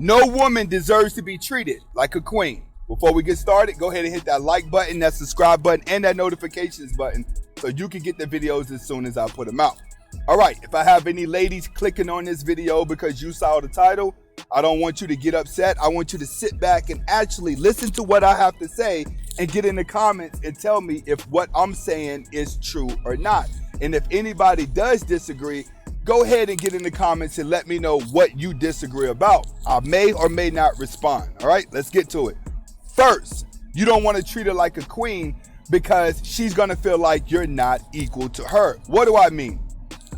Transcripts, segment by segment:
No woman deserves to be treated like a queen. Before we get started, go ahead and hit that like button, that subscribe button, and that notifications button so you can get the videos as soon as I put them out. All right, if I have any ladies clicking on this video because you saw the title, I don't want you to get upset. I want you to sit back and actually listen to what I have to say and get in the comments and tell me if what I'm saying is true or not. And if anybody does disagree, go ahead and get in the comments and let me know what you disagree about. I may or may not respond. All right, let's get to it. First, you don't want to treat her like a queen because she's going to feel like you're not equal to her. What do I mean?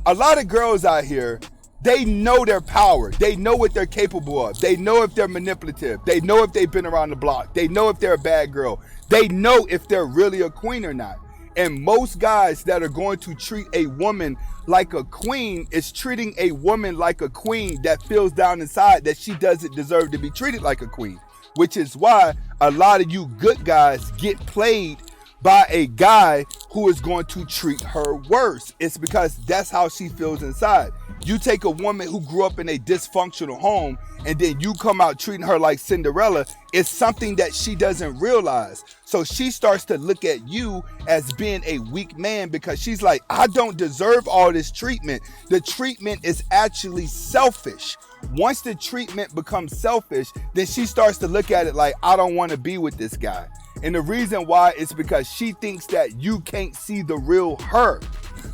A lot of girls out here, they know their power. They know what they're capable of. They know if they're manipulative. They know if they've been around the block. They know if they're a bad girl. They know if they're really a queen or not. And most guys that are going to treat a woman like a queen is treating a woman like a queen that feels down inside that she doesn't deserve to be treated like a queen. Which is why a lot of you good guys get played by a guy who is going to treat her worse. It's because that's how she feels inside. You take a woman who grew up in a dysfunctional home and then you come out treating her like Cinderella. It's something that she doesn't realize. So she starts to look at you as being a weak man because she's like, I don't deserve all this treatment. The treatment is actually selfish. Once the treatment becomes selfish, then she starts to look at it like, I don't want to be with this guy. And the reason why is because she thinks that you can't see the real her.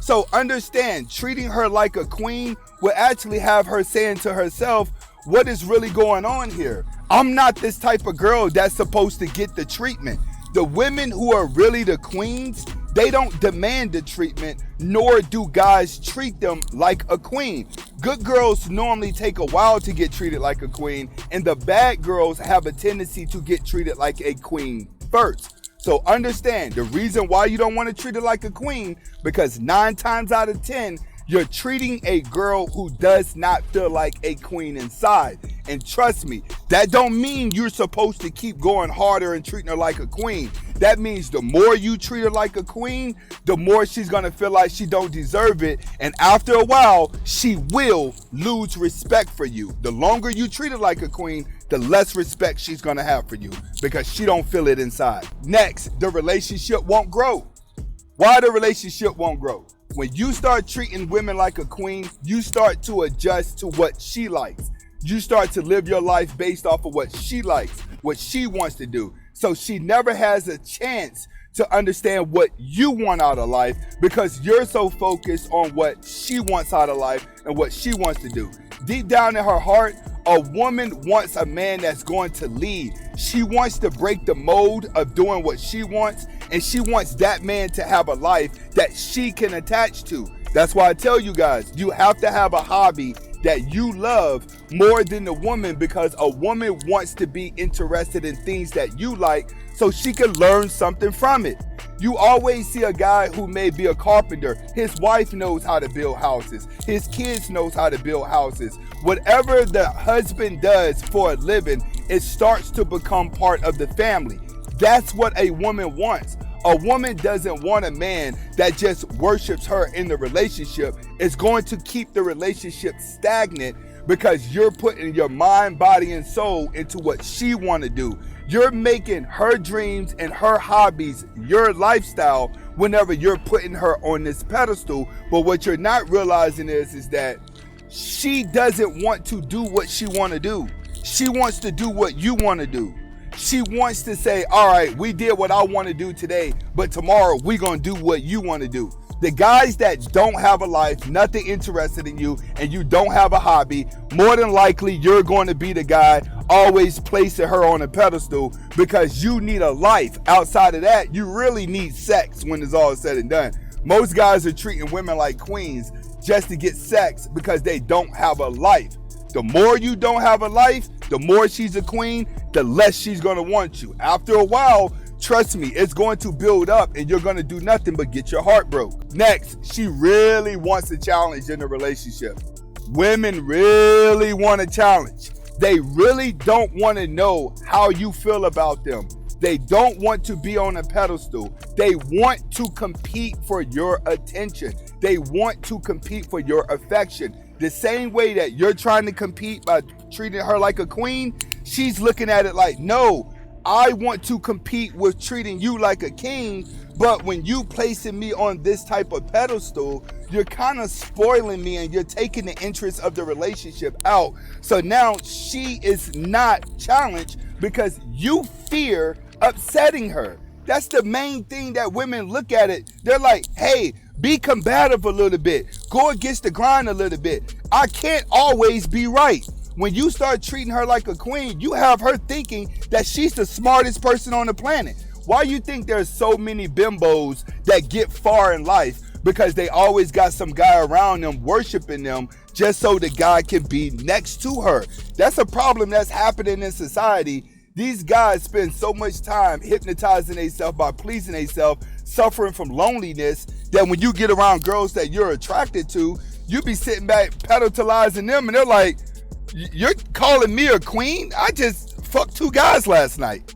So understand, treating her like a queen will actually have her saying to herself, what is really going on here? I'm not this type of girl that's supposed to get the treatment. The women who are really the queens, they don't demand the treatment, nor do guys treat them like a queen. Good girls normally take a while to get treated like a queen, and the bad girls have a tendency to get treated like a queen first. So understand, the reason why you don't want to treat her like a queen, because 9 times out of 10, you're treating a girl who does not feel like a queen inside. And trust me, that don't mean you're supposed to keep going harder and treating her like a queen. That means the more you treat her like a queen, the more she's going to feel like she don't deserve it. And after a while, she will lose respect for you. The longer you treat her like a queen, the less respect she's going to have for you because she don't feel it inside. Next, the relationship won't grow. Why the relationship won't grow? When you start treating women like a queen, you start to adjust to what she likes. You start to live your life based off of what she likes, what she wants to do. So she never has a chance to understand what you want out of life because you're so focused on what she wants out of life and what she wants to do. Deep down in her heart, a woman wants a man that's going to lead. She wants to break the mold of doing what she wants, and she wants that man to have a life that she can attach to. That's why I tell you guys, you have to have a hobby that you love more than the woman, because a woman wants to be interested in things that you like so she can learn something from it. You always see a guy who may be a carpenter. His wife knows how to build houses. His kids knows how to build houses. Whatever the husband does for a living, it starts to become part of the family. That's what a woman wants. A woman doesn't want a man that just worships her in the relationship. It's going to keep the relationship stagnant because you're putting your mind, body, and soul into what she want to do. You're making her dreams and her hobbies your lifestyle whenever you're putting her on this pedestal. But what you're not realizing is that she doesn't want to do what she want to do. She wants to do what you want to do. She wants to say, all right, we did what I want to do today, but tomorrow we're going to do what you want to do. The guys that don't have a life, nothing interested in you, and you don't have a hobby, more than likely you're going to be the guy always placing her on a pedestal because you need a life. Outside of that, you really need sex when it's all said and done. Most guys are treating women like queens just to get sex because they don't have a life. The more you don't have a life, the more she's a queen, the less she's going to want you. After a while, trust me, it's going to build up and you're going to do nothing but get your heart broke. Next, she really wants a challenge in a relationship. Women really want a challenge. They really don't want to know how you feel about them. They don't want to be on a pedestal. They want to compete for your attention. They want to compete for your affection. The same way that you're trying to compete by treating her like a queen, she's looking at it like, no, I want to compete with treating you like a king, but when you placing me on this type of pedestal, you're kind of spoiling me and you're taking the interest of the relationship out. So now she is not challenged because you fear upsetting her. That's the main thing that women look at it. They're like, hey, be combative a little bit. Go against the grind a little bit. I can't always be right. When you start treating her like a queen, you have her thinking that she's the smartest person on the planet. Why you think there's so many bimbos that get far in life? Because they always got some guy around them worshiping them just so the guy can be next to her. That's a problem that's happening in society. These guys spend so much time hypnotizing themselves by pleasing themselves, suffering from loneliness, that when you get around girls that you're attracted to, you be sitting back pedestalizing them and they're like, you're calling me a queen? I just fucked 2 guys last night.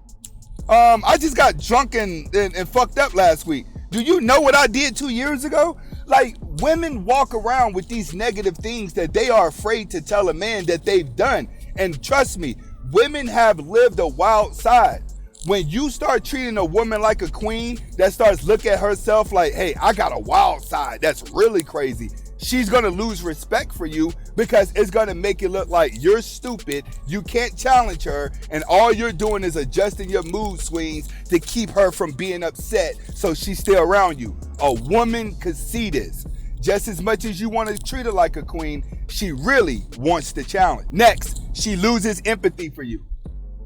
I just got drunk and fucked up last week. Do you know what I did 2 years ago? Like, women walk around with these negative things that they are afraid to tell a man that they've done. And trust me, women have lived a wild side. When you start treating a woman like a queen that starts looking at herself like, hey, I got a wild side that's really crazy, she's going to lose respect for you because it's going to make it look like you're stupid, you can't challenge her, and all you're doing is adjusting your mood swings to keep her from being upset so she's still around you. A woman could see this. Just as much as you want to treat her like a queen, she really wants the challenge. Next, she loses empathy for you.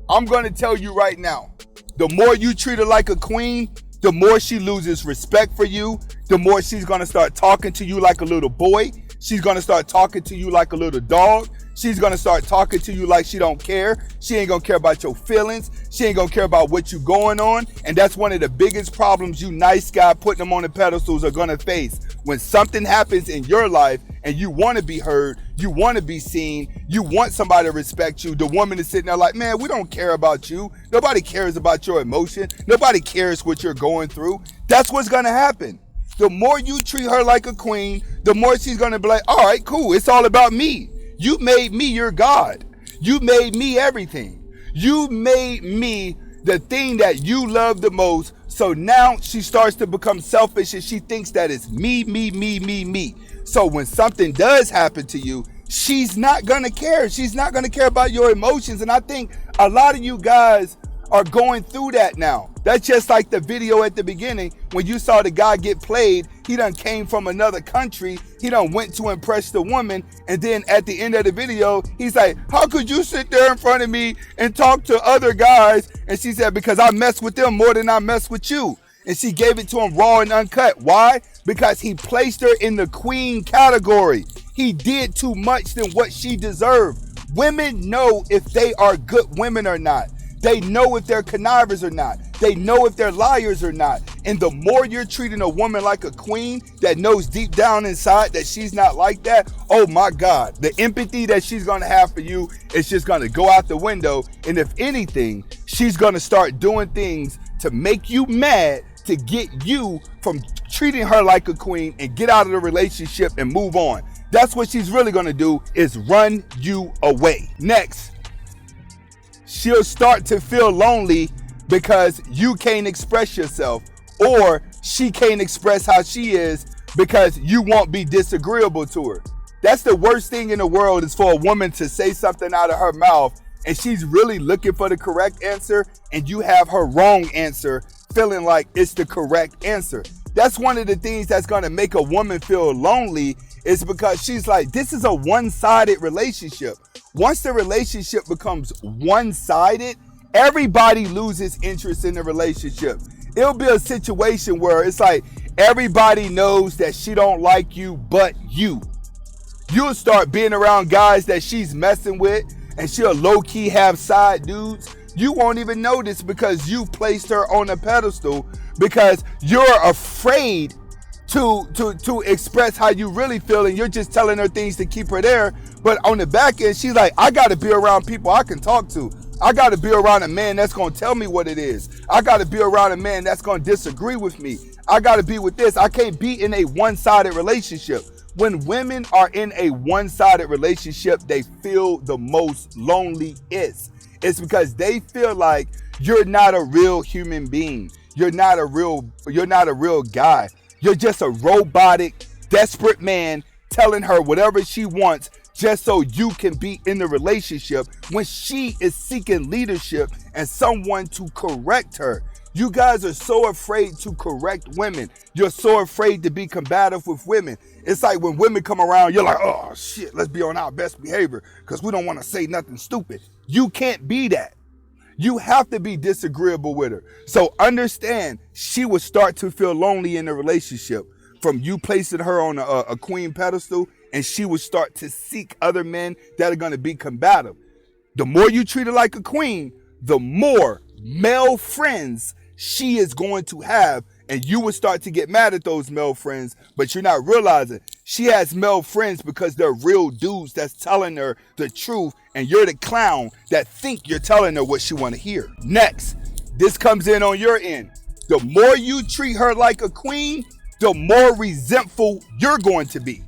I'm going to tell you right now, the more you treat her like a queen, the more she loses respect for you, the more she's going to start talking to you like a little boy. She's going to start talking to you like a little dog. She's going to start talking to you like she don't care. She ain't going to care about your feelings. She ain't going to care about what you going on. And that's one of the biggest problems you nice guy putting them on the pedestals are going to face. When something happens in your life and you want to be heard, you want to be seen, you want somebody to respect you, the woman is sitting there like, man, we don't care about you. Nobody cares about your emotion. Nobody cares what you're going through. That's what's going to happen. The more you treat her like a queen, the more she's going to be like, all right, cool. It's all about me. You made me your God. You made me everything. You made me the thing that you love the most. So now she starts to become selfish and she thinks that it's me, me, me, me, me. So when something does happen to you, she's not going to care. She's not going to care about your emotions. And I think a lot of you guys are going through that now. That's just like the video at the beginning when you saw the guy get played. He done came from another country. He done went to impress the woman. And then at the end of the video, he's like, how could you sit there in front of me and talk to other guys? And she said, because I mess with them more than I mess with you. And she gave it to him raw and uncut. Why? Because he placed her in the queen category. He did too much than what she deserved. Women know if they are good women or not. They know if they're connivers or not. They know if they're liars or not. And the more you're treating a woman like a queen that knows deep down inside that she's not like that, oh my God, the empathy that she's going to have for you is just going to go out the window. And if anything, she's going to start doing things to make you mad to get you from treating her like a queen and get out of the relationship and move on. That's what she's really going to do, is run you away. Next, she'll start to feel lonely because you can't express yourself, or she can't express how she is because you won't be disagreeable to her. That's the worst thing in the world, is for a woman to say something out of her mouth and she's really looking for the correct answer and you have her wrong answer feeling like it's the correct answer. That's one of the things that's going to make a woman feel lonely, is because she's like, this is a one-sided relationship. Once the relationship becomes one-sided, everybody loses interest in the relationship. It'll be a situation where it's like everybody knows that she don't like you but you. You'll start being around guys that she's messing with and she'll low-key have side dudes. You won't even notice because you placed her on a pedestal because you're afraid to express how you really feel, and you're just telling her things to keep her there. But on the back end, she's like, I got to be around people I can talk to. I got to be around a man that's going to tell me what it is. I got to be around a man that's going to disagree with me. I got to be with this. I can't be in a one-sided relationship. When women are in a one-sided relationship, they feel the most loneliest. It's because they feel like you're not a real human being. You're not a real guy. You're just a robotic, desperate man telling her whatever she wants just so you can be in the relationship when she is seeking leadership and someone to correct her. You guys are so afraid to correct women. You're so afraid to be combative with women. It's like when women come around, you're like, oh shit, let's be on our best behavior because we don't want to say nothing stupid. You can't be that. You have to be disagreeable with her. So understand, she will start to feel lonely in the relationship from you placing her on a queen pedestal, and she will start to seek other men that are going to be combative. The more you treat her like a queen, the more male friends she is going to have, and you will start to get mad at those male friends, but you're not realizing she has male friends because they're real dudes that's telling her the truth, and you're the clown that think you're telling her what she want to hear. Next, this comes in on your end. The more you treat her like a queen, the more resentful you're going to be.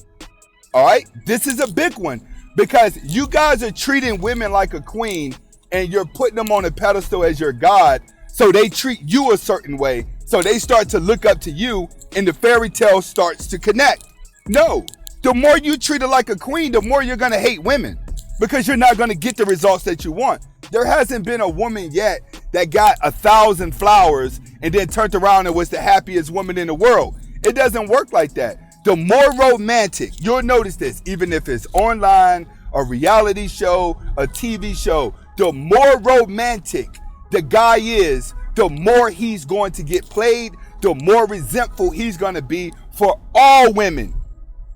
All right? This is a big one because you guys are treating women like a queen and you're putting them on a pedestal as your god, so they treat you a certain way, so they start to look up to you and the fairy tale starts to connect. No, the more you treat her like a queen, the more you're going to hate women because you're not going to get the results that you want. There hasn't been a woman yet that got 1,000 flowers and then turned around and was the happiest woman in the world. It doesn't work like that. The more romantic, you'll notice this, even if it's online, a reality show, a TV show, the more romantic the guy is, the more he's going to get played, the more resentful he's going to be for all women.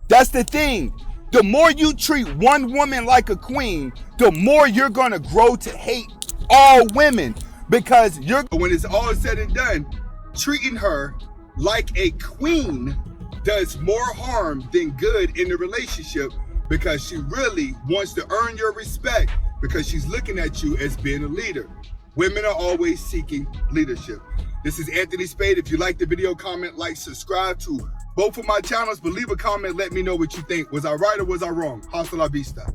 That's the thing. The more you treat one woman like a queen, the more you're going to grow to hate all women because when it's all said and done, treating her like a queen does more harm than good in the relationship because she really wants to earn your respect because she's looking at you as being a leader. Women are always seeking leadership. This is Anthony Spade. If you like the video, comment, like, subscribe to both of my channels, but leave a comment. Let me know what you think. Was I right or was I wrong? Hasta la vista.